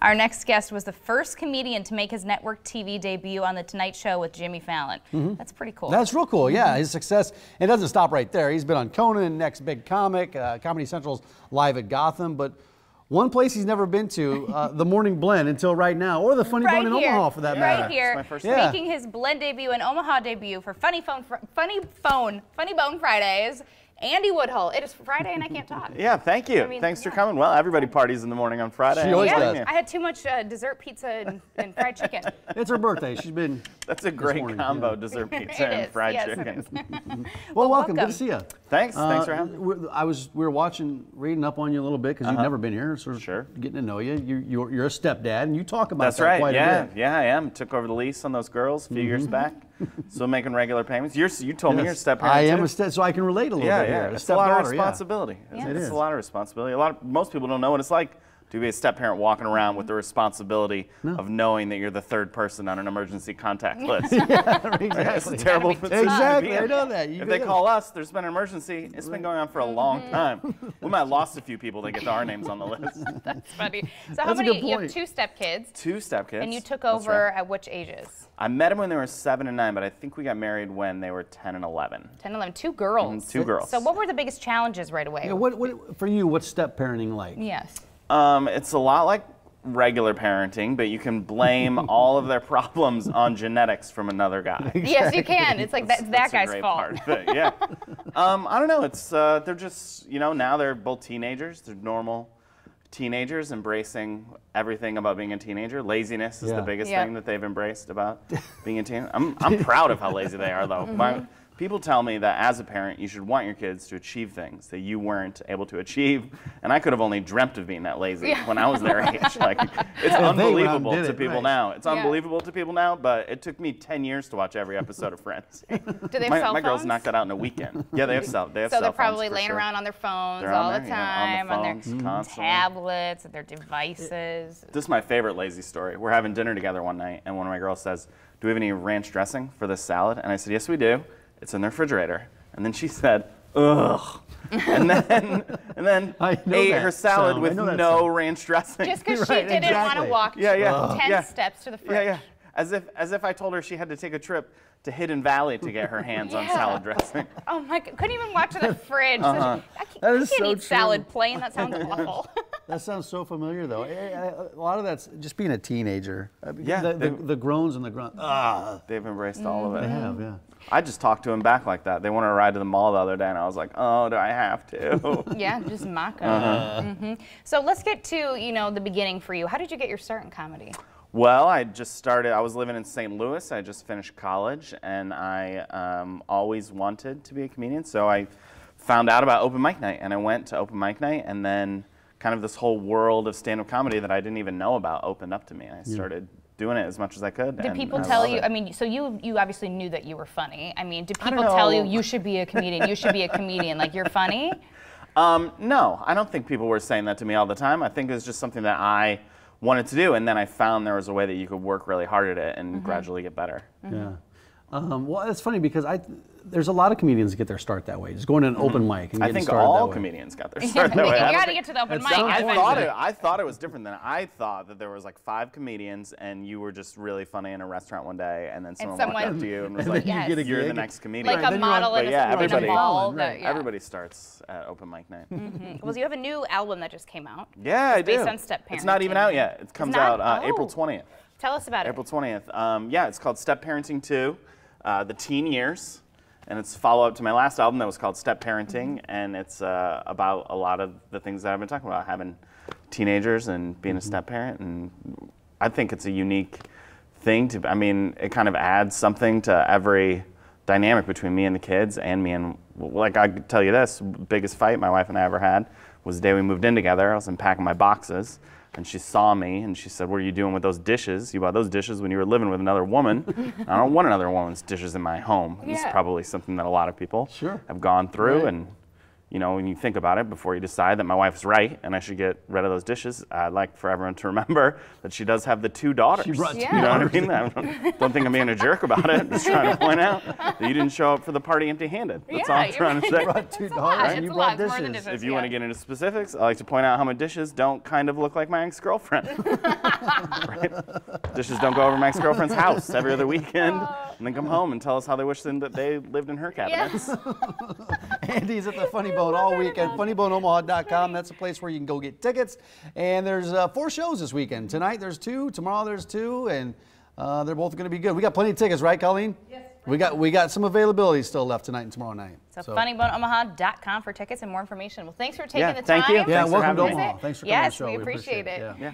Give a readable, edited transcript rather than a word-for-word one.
Our next guest was the first comedian to make his network TV debut on The Tonight Show with Jimmy Fallon. That's pretty cool. That's real cool, yeah. His success, it doesn't stop right there. He's been on Conan, Next Big Comic, Comedy Central's Live at Gotham, but one place he's never been to, the Morning Blend until right now, or the Funny Bone in Omaha for that matter. Right here, making his Blend debut and Omaha debut for Funny Bone Fridays. Andy Woodhull. It is Friday and I can't talk. Yeah, thank you. Thanks for coming. Well, everybody parties in the morning on Friday. She always does. I had too much dessert pizza and fried chicken. It's her birthday. She's been. That's a great combo, dessert pizza and fried chicken. Well, welcome. Good to see you. Thanks. Thanks for having me. We were reading up on you a little bit because you've never been here, sort of getting to know you. You're a stepdad, and you talk about that quite a bit. Yeah, I am. Took over the lease on those girls a few years back. Still making regular payments. You told me you're a step-parent. I am a step, so I can relate a little bit here. It's a lot of responsibility. It's a lot of responsibility. Most people don't know what it's like to be a step-parent walking around with the responsibility of knowing that you're the third person on an emergency contact list. Exactly. It's a terrible position. Exactly, I know that. If they call us, there's been an emergency. It's been going on for a long time. We might have lost a few people that get our names on the list. That's funny. So how many? You have two stepkids. Two stepkids. And you took over at which ages? I met them when they were 7 and 9, but I think we got married when they were 10 and 11. 10 and 11. Two girls. Two girls. So what were the biggest challenges right away? Yeah, what for you? What's step-parenting like? Yes. It's a lot like regular parenting, but you can blame all of their problems on genetics from another guy. Yes, you can. It's like that's that guy's fault. Part of it. Yeah. I don't know. It's they're just now they're both teenagers. They're normal teenagers embracing everything about being a teenager. Laziness is the biggest thing that they've embraced about being a teen. I'm proud of how lazy they are, though. People tell me that as a parent, you should want your kids to achieve things that you weren't able to achieve, and I could have only dreamt of being that lazy when I was their age. Like, it's unbelievable to people now. It's unbelievable to people now, but it took me 10 years to watch every episode of Friends. Do they have cell phones? My girls knocked that out in a weekend. Yeah, they have cell phones. So they're probably laying around on their phones all the time, on their tablets, and their devices. This is my favorite lazy story. We're having dinner together one night, and one of my girls says, "Do we have any ranch dressing for this salad?" And I said, "Yes, we do. It's in the refrigerator." And then she said, "Ugh," and then ate her salad with no ranch dressing. Just because she didn't want to walk 10 steps to the fridge. Yeah. As if I told her she had to take a trip to Hidden Valley to get her hands on salad dressing. Oh my God, couldn't even walk to the fridge. That is I can't so eat salad plain. That sounds awful. That sounds so familiar, though. A lot of that's just being a teenager. Yeah. The groans and the grunts. They've embraced all of it. They have, yeah. I just talked to him back like that. They wanted to ride to the mall the other day, and I was like, "Oh, do I have to?" Yeah, just mock them. So let's get to the beginning for you. How did you get your start in comedy? Well, I was living in St. Louis. I just finished college, and I always wanted to be a comedian. So I found out about open mic night, and I went to open mic night, and then kind of this whole world of stand-up comedy that I didn't even know about opened up to me. I started doing it as much as I could. Did people tell you, so you obviously knew that you were funny. I mean, did people tell you should be a comedian, you should be a comedian, like you're funny? No, I don't think people were saying that to me all the time. I think it was just something that I wanted to do, and then I found there was a way that you could work really hard at it and gradually get better. Yeah. Well, it's funny because there's a lot of comedians that get their start that way, just going to an open mic and I getting think started all that way. comedians got their start that way. You got to get to the open mic. I thought it was different than I thought that there was like 5 comedians and you were just really funny in a restaurant one day, and then someone walked up to you and was like, "You're the next comedian." Like a model in a mall. Everybody starts at open mic night. Well, you have a new album that just came out. Yeah, I do. Based on step parenting. It's not even out yet. It comes out April 20th. Tell us about it. April 20th. Yeah, it's called Step Parenting 2, The Teen Years. And it's a follow-up to my last album that was called Step Parenting, and it's about a lot of the things that I've been talking about, having teenagers and being a step-parent. And I think it's a unique thing it kind of adds something to every dynamic between me and the kids and me and, like, I could tell you this, biggest fight my wife and I ever had was the day we moved in together. I was unpacking my boxes, and she saw me, and she said, "What are you doing with those dishes? You bought those dishes when you were living with another woman. I don't want another woman's dishes in my home." It's probably something that a lot of people have gone through, and you know, when you think about it, before you decide that my wife's right and I should get rid of those dishes, I'd like for everyone to remember that she does have the 2 daughters. She brought 2 You know what I mean? I don't think I'm being a jerk about it. I'm just trying to point out that you didn't show up for the party empty-handed. That's all I'm trying to say. You brought 2 daughters and you brought dishes. If you want to get into specifics, I like to point out how my dishes don't kind of look like my ex-girlfriend. Right? Dishes don't go over my ex-girlfriend's house every other weekend and then come home and tell us how they wish that they lived in her cabinets. Andy's at the Funny Bone all weekend. FunnyBoneOmaha.com. That's a place where you can go get tickets. And there's 4 shows this weekend. Tonight there's 2. Tomorrow there's 2. And they're both going to be good. We got plenty of tickets, right, Colleen? Yes. We got some availability still left tonight and tomorrow night. So FunnyBoneOmaha.com for tickets and more information. Well, thanks for taking the time. Thank you. Yeah, Thanks for welcome to having me. Omaha. Thanks for coming on the Yes, show. we appreciate it. Yeah.